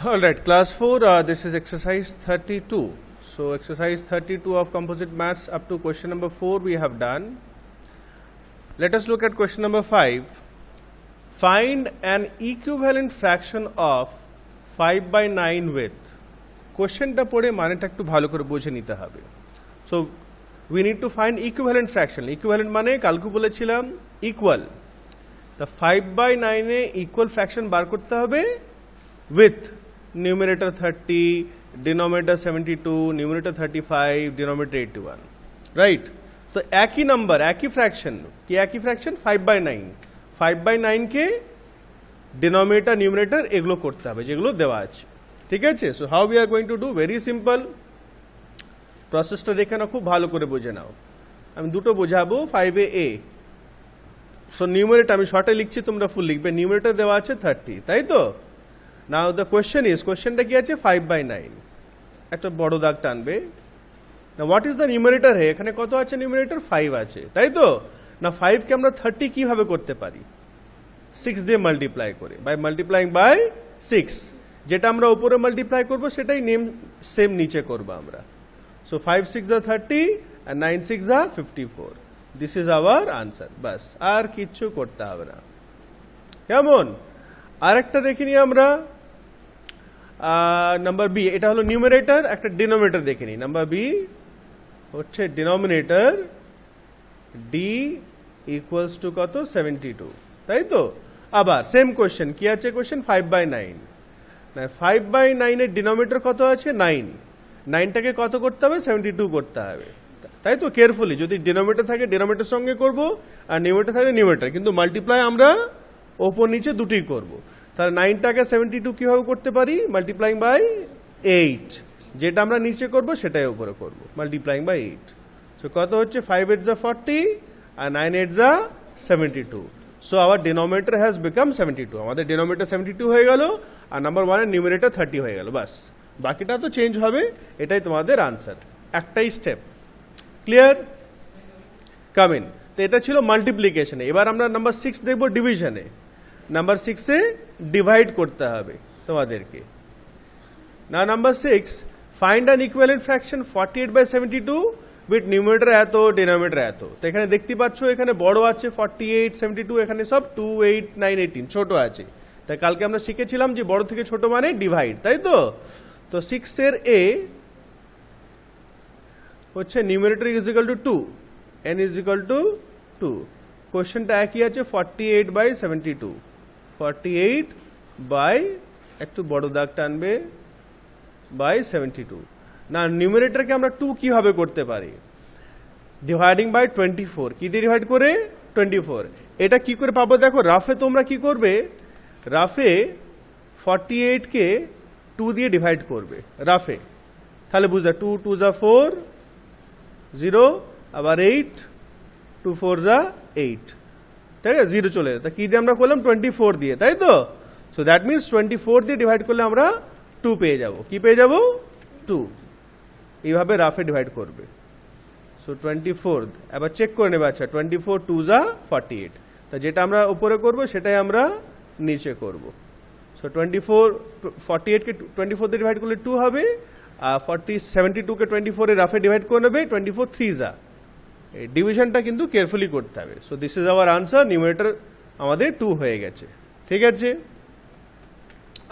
Alright, class 4, this is exercise 32. So, exercise 32 of composite maths up to question number 4 we have done. Let us look at question number 5. Find an equivalent fraction of 5 by 9 with. Question ta pore maneta ekটু bhalo kore bujhe nite hobe. So, we need to find equivalent fraction. Equivalent mane kalku bolechilam equal. The 5 by 9 e equal fraction bar korte hobe with numerator 30, denominator 72, numerator 35, denominator 81. Right? So, একই number, একই fraction, কি একই fraction? 5 by 9. 5 by 9 K denominator, numerator এগুলো করতে হবে, যেগুলো দেওয়া আছে। ঠিক আছে? So, how we are going to do? Very simple. প্রসেসটা দেখে নাও, খুব ভালো করে বুঝে নাও। আমি দুটো বোঝাবো 5a. So, numerator আমি শর্টে লিখছি, তোমরা ফুল লিখবে। numerator দেওয়া আছে 30, তাই তো? Now the question is, questionটা কি আছে 5 by 9 একটা বড় দাগ টানবে। Now what is the numerator here? এখানে কত আছে numerator? 5 আছে, তাই তো? না 5 কে আমরা 30 কিভাবে করতে পারি? 6 দিয়ে মাল্টিপ্লাই করে, by multiplying by 6, যেটা আমরা উপরে মাল্টিপ্লাই করব সেটাই সেম নিচে করব আমরা। So 5 6 are 30 and 9 6 are 54. This is our answer. বাস, আর কিচ্ছু করতে হবে না। কেমন? আরেকটা দেখে নিই আমরা, নাম্বার বি, এটা হলো নিউমারেটর, একটা ডিনোমিনেটর দেখে নিই। নাম্বার বি হচ্ছে ডিনোমিনেটর ডি ইকুয়ালস টু কত? 72, তাই তো? আবার সেম কোশ্চেন, কি আছে কোশ্চেন? 5 by 9। 5 by 9 এর ডিনোমিনেটর কত আছে? 9। 9টাকে কত করতে হবে? 72 করতে হবে, তাই তো? কেয়ারফুলি, যদি ডিনোমিনেটর থাকে ডিনোমিনেটর সঙ্গে করব, আর নিউমারেটর থাকে নিউমারেটর, কিন্তু মাল্টিপ্লাই আমরা ওপর নিচে দুটোই করব। তাহলে 9টাকে 72 কিভাবে করতে পারি? মাল্টিপ্লাইং বাই 8, যেটা আমরা নিচে করব সেটাই উপরে করব, মাল্টিপ্লাইং বাই 8। সো কত হচ্ছে? 5 8 যা 40 আর 9 8 যা 72। So our denominator has become 72। আমাদের ডিনোমিনেটর 72 হয়ে গেল, আর নাম্বার 1 এর নিউমারেটর 30 হয়ে গেল। বাস, বাকিটা তো চেঞ্জ হবে। এটাই তোমাদের আনসার, একটাই স্টেপ। ক্লিয়ার? Come in. তো এটা ছিল মাল্টিপ্লিকেশনে। এবার আমরা নাম্বার 6 দেখব ডিভিশনে। নাম্বার 6 এ ডিভাইড করতে হবে তোমাদেরকে। না number 6, find an equivalent fraction 48 by 72 with numerator এত, ডিনোমিনেটর এত। তো এখানে দেখতে পাচ্ছ, এখানে বড় আছে 48 72, এখানে সব 2 8 9 18 ছোট আছে। তাই কালকে আমরা শিখেছিলাম যে বড় থেকে ছোট মানে ডিভাইড, তাই তো? তো 6 এর এ হচ্ছে numerator is equal to 2, n is equal to 2। কোশ্চেনটা একই আছে 48 by 72। 48 by, একটু বড় দাগ টানবে, by 72। না নিউমারেটরকে আমরা 2 কিভাবে করতে পারি? Dividing by 24। কি দিয়ে ডিভাইড করে? 24। এটা কি করে পাবো দেখো, রাফে তোমরা কি করবে? রাফে 48 কে 2 দিয়ে ডিভাইড করবে রাফে, তাহলে বুঝা 2 2 যা 4 0, আবার 8 2 4 যা 8, তাই না? 0 চলে যায়। তা কি দিয়ে আমরা করলাম? 24 দিয়ে, তাই তো? সো দ্যাট মিনস 24 দিয়ে ডিভাইড করলে আমরা 2 পেয়ে যাব। কি পেয়ে যাব? 2। এইভাবে রাফে ডিভাইড করবে। সো 24, এবার চেক করে নেবে। আচ্ছা 24 2 যা 48, তা যেটা আমরা উপরে করব সেটাই আমরা নিচে করব। সো 48 কে 24 দিয়ে ডিভাইড করলে 2 হবে, আর 72 কে 24 এ রাফে ডিভাইড করে নেবে 24 3 যা। এই ডিভিশনটা কিন্তু কেয়ারফুলি করতে হবে। So this is our answer, numerator আমাদের 2 হয়ে গেছে। ঠিক আছে,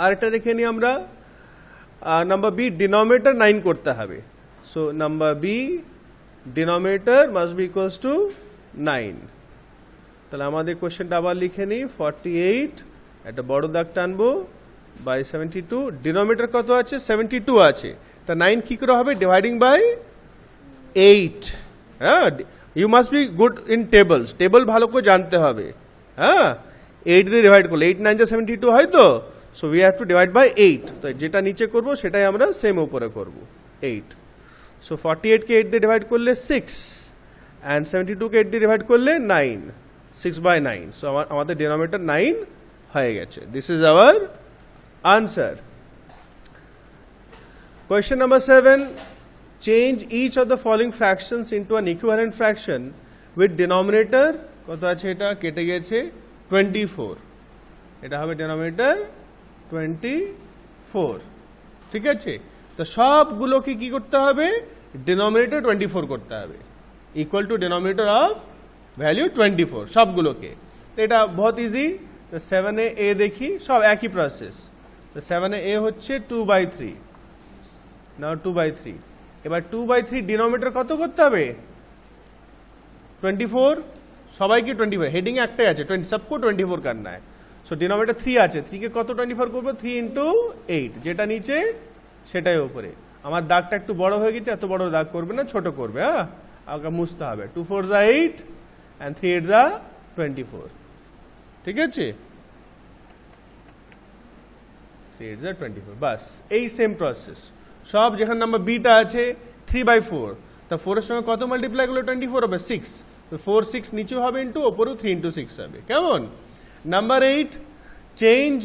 আরেকটা দেখে নিই আমরা। নাম্বার বি, ডিনোমিনেটর 9 করতে হবে। So number B, denominator must be equals to 9। তাহলে আমাদের কোশ্চেনটা আবার লিখে নিই। 48 একটা বড় দাগ টানবো, বাই 72। ডিনোমিনেটর কত আছে? 72 আছে। তা 9 কি করে হবে? Dividing by 8। হ্যাঁ, you must be good in tables, table ভালো করে জানতে হবে। হ্যাঁ, 8 দিয়ে ডিভাইড করলে 8 9 যা 72 হয় তো। So we have to divide by 8। তো যেটা নিচে করব সেটাই আমরা সেম উপরে করব, 8। সো 48 কে 8 দিয়ে ডিভাইড করলে 6, অ্যান্ড 72 কে 8 দিয়ে ডিভাইড করলে 9, 6 by 9। সো আমাদের ডিনোমিনেটর 9 হয়ে গেছে। This is our answer. Question number 7, change each of the following fractions into an equivalent fraction with denominator কত আছে? এটা কেটে গেছে 24। এটা হবে ডিনোমিনেটর 24 4, ঠিক আছে? তো সবগুলোকে কি করতে হবে, ডিনোমিনেটর 24 করতে হবে, equal to denominator of value 24 সবগুলোকে। তো এটা বহুত ইজি। তো 7a দেখি, সব একই প্রসেস। তো 7a হচ্ছে 2/3, নাও 2/3। এবার 2/3 ডিনোমিনেটর কত করতে হবে, 24, সবাইকে 24, হেডিং একটাই আছে 20, সবকো 24 करना है। সো ডিনোমিনেটর 3 আছে, 3 কে কত 24 করবো, 3 × 8, যেটা নিচে সেটাই উপরে। আমার দাগটা একটু বড় হয়ে গেছে, এত বড় দাগ করবে না, ছোট করবে। হ্যাঁ, আমাকে মুছতে হবে। 2 4 = 8 and 3 8 = 24, ঠিক আছে? 3 8 = 24, বাস এই সেম প্রসেস। সব যেখানে নাম্বার বিটা আছে 3/4, তা 4 এর সঙ্গে কত মাল্টিপ্লাই করলে 24 হবে, 6। তো 4 6 নিচেও হবে ইন্টু, ওপরেও 3 × 6 হবে। কেমন? Number 8, change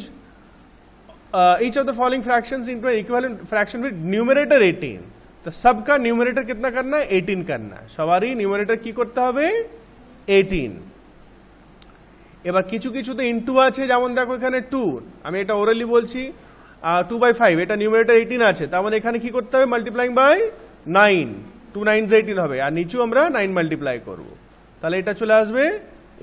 each of the following fractions into an equivalent fraction with numerator 18। तो सबका न्यूमरेटर कितना करना है, 18 करना है। সবারই न्यूमरेटर কি করতে হবে, 18। এবার কিছু কিছুতে ইনটু আছে, যেমন দেখো এখানে 2, আমি এটা ওরালি বলছি, 2/5, এটা ন্यूमरेटर 18 আছে, তার মানে এখানে কি করতে হবে, মাল্টিপ্লাইং বাই 9, 2 9 18 হবে, আর নিচেও আমরা 9 মাল্টিপ্লাই করব। তাহলে এটা চলে আসবে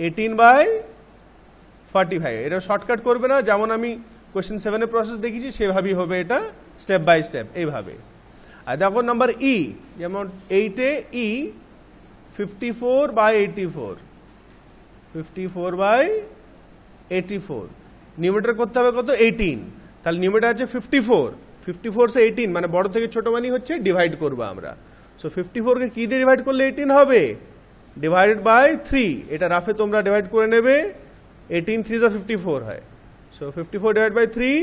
18/45। এটা শর্টকাট করবে না, যেমন আমি কোশ্চেন 7 এর প্রসেস দেখিয়েছি সেভাবেই হবে এটা, স্টেপ বাই স্টেপ এইভাবে। আর দেখো নাম্বার ই, যেমন 8 এ ই 54/84, 54/84, নিউমেরেটর করতে হবে কত, 18। তাহলে নিউমেরেটর আছে 54, 54 से 18 মানে বড় থেকে ছোট মানই হচ্ছে, ডিভাইড করবো আমরা। সো 54 কে কি দিয়ে ডিভাইড করলে 18 হবে, ডিভাইডেড বাই 3। এটা রাফে তোমরা ডিভাইড করে নেবে, 18 3 = 54 হয়। সো 54 ডিভাইড বাই 3,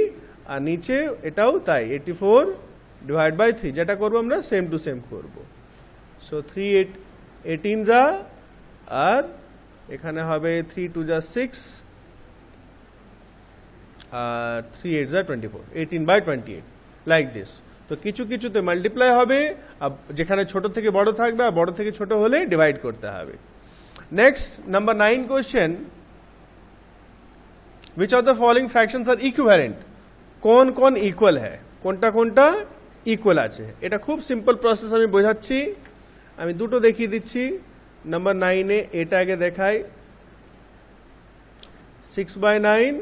আর নিচে এটাও তাই, 84 ডিভাইড বাই 3, যেটা করবো আমরা সেম টু সেম করবো। সো 3 8 18 যা, আর এখানে হবে 3 2 = 6, আর 3 8 = 24, 18/28, লাইক দিস। তো কিছু কিছুতে মাল্টিপ্লাই হবে, আর যেখানে ছোট থেকে বড় থাকবে, আর বড় থেকে ছোট হলে ডিভাইড করতে হবে। Next number 9 question, which of the following fractions are equivalent? কোন কোন ইকুয়াল है, কোনটা কোনটা ইকুয়াল আছে। এটা খুব সিম্পল প্রসেস, আমি বোঝাচ্ছি, আমি দুটো দেখিয়ে দিচ্ছি। নাম্বার 9 এ এটা আগে দেখাই, 6/9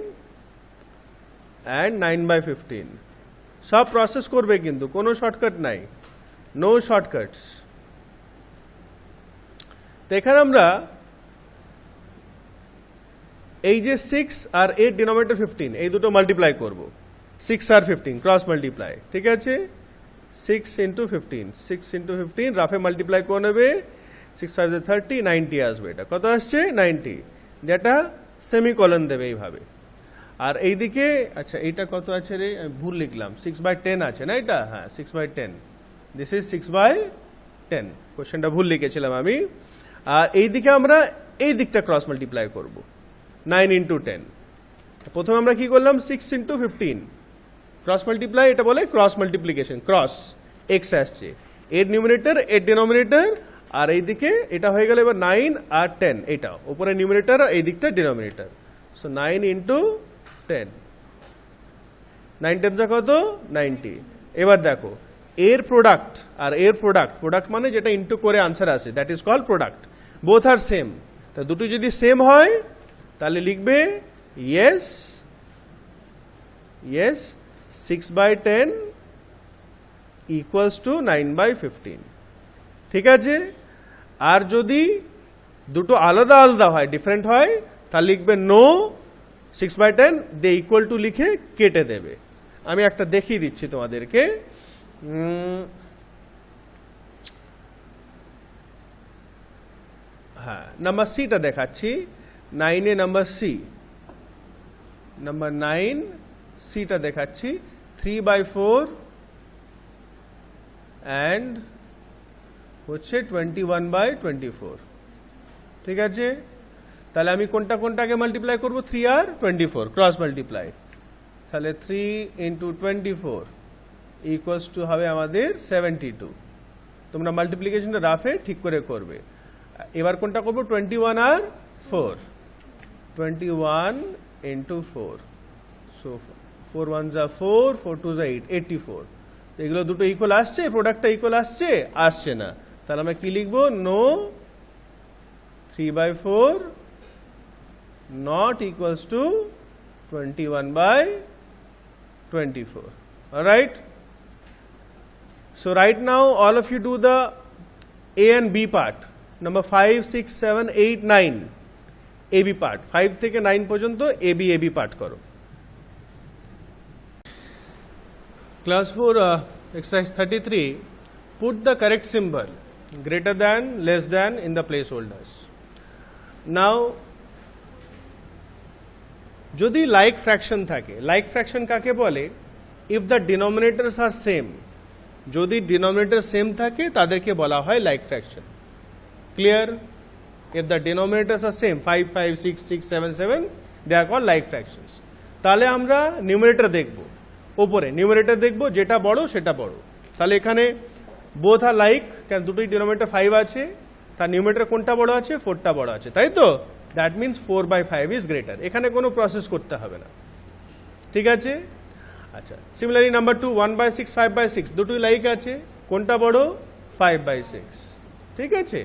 and 9/15। সব প্রসেস করবে কিন্তু, কোনো শর্টকাট নাই, নো শর্টকাটস। তো এখানে আমরা এই যে 6 আর 8 ডিনোমিনেটর 15, এই দুটো মাল্টিপ্লাই করব, 6 আর 15 ক্রস মাল্টিপ্লাই, ঠিক আছে? 6 × 15, 6 × 15 রাফে মাল্টিপ্লাই করে নেবে, 6 5 = 30, 90 আসবে। এটা কত আসছে, 90, যেটা সেমিকলন দেবে এইভাবে। আর এইদিকে, আচ্ছা এইটা কত আছে রে, আমি ভুল লিখলাম, 6/10 আছে না এটা, হ্যাঁ 6/10, দিস ইজ 6/10, কোশ্চেনটা ভুল লিখেছিলাম আমি। আর এইদিকে আমরা এই দিকটা ক্রস মাল্টিপ্লাই করব, 9 × 10। প্রথমে আমরা কি করলাম, 6 × 15 ক্রস মাল্টিপ্লাই, এটা বলে ক্রস মাল্টিপ্লিকেশন, ক্রস এক্স আসছে, 8 নিউমারেটর 8 ডিনোমিনেটর, আর এইদিকে এটা হয়ে গেল এবার 9 আর 10, এটা উপরে নিউমারেটর আর এই দিকটা ডিনোমিনেটর। সো 9 × 10, 9 10 কত, 90। এবার দেখো এর প্রোডাক্ট আর এর প্রোডাক্ট, প্রোডাক্ট মানে যেটা ইনটু করে আনসার আসে, that is called product. Both are same, তা দুটো যদি সেম হয় তাহলে লিখবে ইয়েস ইয়েস 6/10 ইকুয়ালস টু 9/15, ঠিক আছে? আর যদি দুটো আলাদা আলাদা হয়, ডিফারেন্ট হয়, তাহলে লিখবে নো, 6/10 দিয়ে ইকুয়াল টু লিখে কেটে দেবে। আমি একটা দেখিয়ে দিচ্ছি তোমাদেরকে, হ্যাঁ নাম্বার সিটা দেখাচ্ছি, 9 এ নাম্বার সি, নাম্বার 9 সিটা দেখাচ্ছি, 3/4 অ্যান্ড হচ্ছে 21/24, ঠিক আছে? তাহলে আমি কোনটা কোনটাকে মাল্টিপ্লাই করবো, 3 আর 24 ক্রস মাল্টিপ্লাই, তাহলে 3 × 24 ইকুয়ালস টু হবে আমাদের 72। তোমরা মাল্টিপ্লিকেশনটা রাফে ঠিক করে করবে। এবার কোনটা করবো, 21 আর 4, 21 × 4, সো 4 1 যা 4, 4 2 যা 8, 84। এগুলো দুটো ইকুয়াল আসছে, প্রোডাক্টটা ইকুয়াল আসছে, আসছে না। তাহলে আমরা কি লিখবো? No 3/4 not equals to 21/24. All right. So right now all of you do the A and B part. Number 5, 6, 7, 8, 9 AB part. 5 থেকে 9 পর্যন্ত AB part করো। Class 4 exercise 33, put the correct symbol greater than, less than in the placeholders. Now যদি like fraction থাকে, like fraction কাকে বলে? If the denominators are same, যদি denominator same থাকে তাদেরকে বলা হয় like fraction. Clear? If the denominators are same 5 5 6 6 7 7 they are called like fractions. তাহলে আমরা নিউমারেটর দেখব, ওপরে নিউমারেটর দেখব, যেটা বড় সেটা বড়। তাহলে এখানে বোথ আর লাইক, কেন দুটোই ডিনোমিনেটর 5 আছে, তার নিউমারেটর কোনটা বড় আছে? 4টা বড় আছে, তাই তো? That means 4/5 is greater. এখানে কোনো প্রসেস করতে হবে না, ঠিক আছে? আচ্ছা, সিমিলারলি নাম্বার 2, 1/6 5/6 দুটোই লাইক আছে, কোনটা বড়? 5/6, ঠিক আছে?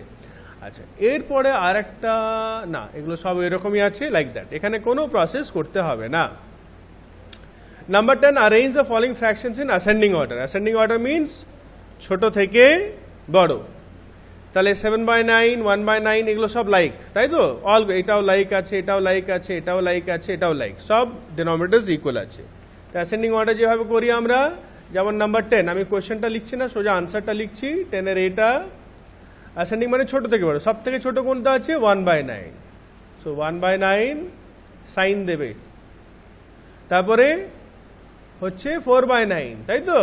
আচ্ছা, এরপরে আর একটা, না এগুলো সব এরকমই আছে, লাইক দ্যাট, এখানে কোনো প্রসেস করতে হবে না। Number 10, arrange the following fractions in ascending order. Ascending order means ছোট থেকে বড়। তাহলে 7/9, 1/9 এগুলো সব লাইক, তাই তো? অল, এটাও লাইক আছে, এটাও লাইক আছে, এটাও লাইক আছে, এটাও লাইক, সব ডিনোমিনেটরস ইকুয়াল আছে। অ্যাসেন্ডিং অর্ডার যেভাবে করি আমরা, যেমন নাম্বার 10, আমি কোয়েশ্চেনটা লিখছি না, সোজা আনসারটা লিখছি। 10-এর এটা অ্যাসেন্ডিং মানে ছোট থেকে বড়। সব থেকে ছোট কোনটা আছে? 1/9। সো 1/9 সাইন দেবে, তারপরে হচ্ছে 4/9, তাই তো?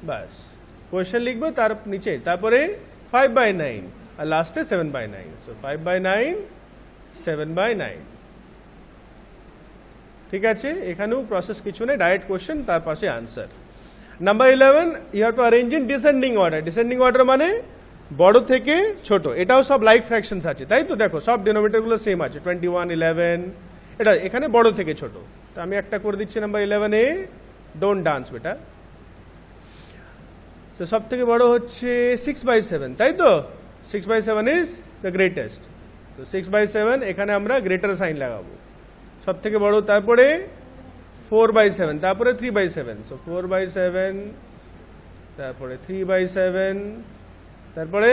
বাস, কোয়েশ্চেন লিখবো তার নিচে, তারপরে 5/9 আর লাস্টে 7/9। সো 5/9 7/9, ঠিক আছে? এখানেও প্রসেস কিছু নেই, ডাইরেক্ট কোয়েশ্চেন, তার পাশে answer. Number 11, you have to arrange in descending order. Descending order মানে বড় থেকে ছোট। এটাও সব লাইক ফ্র্যাকশনস আছে, তাই তো? দেখো সব ডিনোমিনেটরগুলো সেম আছে, 21 11, এটা এখানে বড় থেকে ছোট। তো আমি একটা করে দিচ্ছি নাম্বার 11-এ, ডোন্ট ডান্স বেটা। তো সব থেকে বড় হচ্ছে 6/7, তাই তো? 6/7 ইজ দ্য গ্রেটেস্ট। তো 6/7 এখানে আমরা গ্রেটার সাইন লাগাবো, সব থেকে বড়। তারপরে 4/7, তারপরে 3/7। সো 4/7, তারপরে 3/7, তারপরে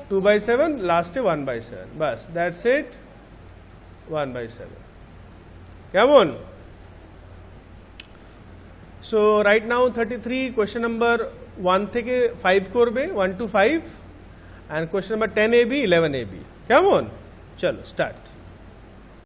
2/7, লাস্টে 1/7। বাস, দ্যাটস ইট, 1/7। কেমন? So right now 33, question number 1 থেকে 5 করবে, 1 to 5, and question number 10 AB 11 AB। কেমন? চলো স্টার্ট।